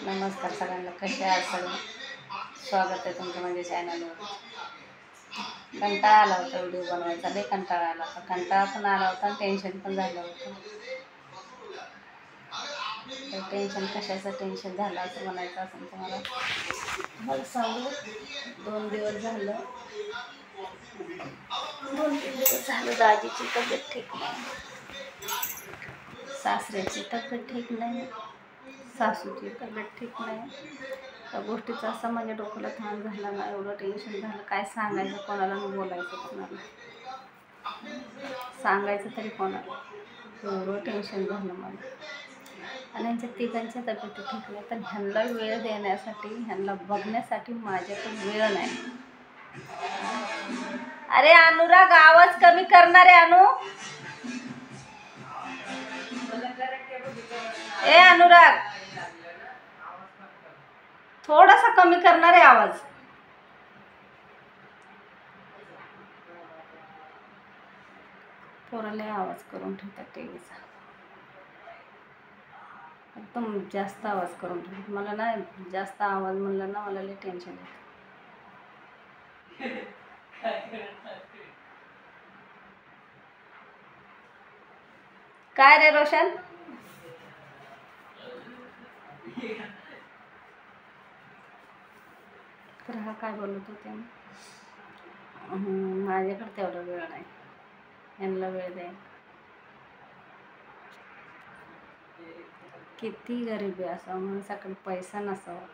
नमस्कार सगळ्यांना, कसे आहात सगळे? स्वागत आहे तुमचं माझ्या चॅनलवर. कंटाळा आला होता व्हिडिओ बनवायचा, लई कंटाळा आला होता. कंटाळा पण आला होता, टेन्शन पण झालं होतं. तर टेन्शन कशाचं टेन्शन झालं असं म्हणायचं असेल तुम्हाला, मला सांगू. 2-3 दिवस झालं दाजीची तब्येत ठीक नाही, सासऱ्याची तब्येत ठीक नाही, सासूची तब्येत ठीक नाही. त्या गोष्टीचा असं माझ्या डोक्याला ताण झाला ना, एवढं टेन्शन झालं, काय सांगायचं कोणाला, बोलायचं कोणाला, सांगायचं तरी कोणाला, एवढं टेन्शन झालं मला. आणि ह्यांच्या तिघांच्या तब्येती ठीक नाही, तर ह्यांना वेळ देण्यासाठी, ह्यांना बघण्यासाठी माझ्याकडे वेळ नाही. अरे अनुराग, आवाज कमी करणार आहे अनु. ए अनुराग, थोडासा कमी करणार आहे आवाज. पोराला आवाज करून ठेवतात टीव्हीचा, एकदम जास्त आवाज करून ठेवतात. मला ना जास्त आवाज म्हणलं ना, मला लई टेन्शन येतं. काय रे रोशन? तर हा काय बोलत होते, माझ्याकडे तेवढा वेळ नाही, यांना वेळ द्या. किती गरिबी असावं, माणसाकडे पैसा नसावा,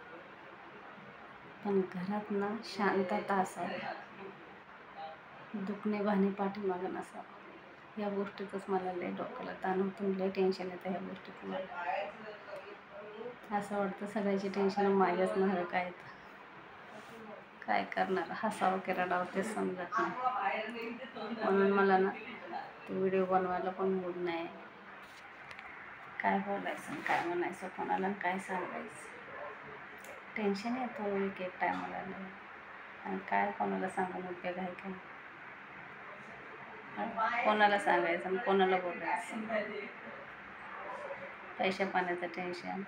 पण घरात ना शांतता असावी, दुखणे भाणे पाठीमागं नसावं. या गोष्टीतच मला लय डोक्याला ताण होतं, लय टेन्शन येतं ह्या गोष्टीत. मला असं वाटतं सगळ्याची टेन्शन माझ्याच मागं काय करणार, हसावं की रडावं ते समजत नाही. म्हणून मला ना तो व्हिडिओ बनवायला पण मूड नाही. काय बोलायचं, काय म्हणायचं कोणाला, काय सांगायचं, टेन्शन येतं एक टायमाला. आणि काय कोणाला सांगून उपयोग आहे काय? कोणाला सांगायचं आणि कोणाला बोलायचं? पैशा पाण्याचं टेन्शन,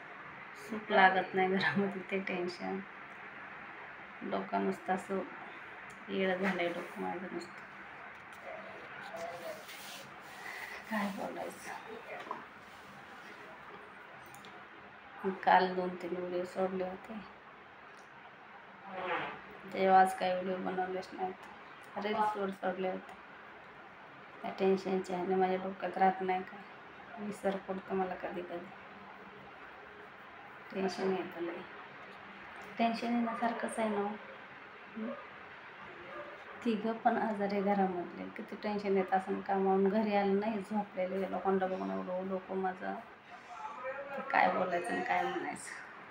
सुख लागत नाही घरामध्ये ते टेन्शन, डोकं नुसतं असं येडं झालंय डोकं माझं नुसतं. काय बोलायचं. काल 2-3 व्हिडिओ सोडले होते, तेव्हा आज काही व्हिडिओ बनवलेच नाहीत, रील्सवर सोडले होते. त्या टेन्शनच्या ह्याने माझ्या डोक्यात राहत नाही, काय विसर पडतो मला कधी कधी. टेन्शन येतं लई, टेन्शन येण्यासारखंच आहे ना. तिघं पण आजारी घरामधले, किती टेन्शन येत असं. कामावून घरी आलं नाही, झोपलेले लोकांना बघून एवढं डोकं माझं, काय बोलायचं आणि काय म्हणायचं.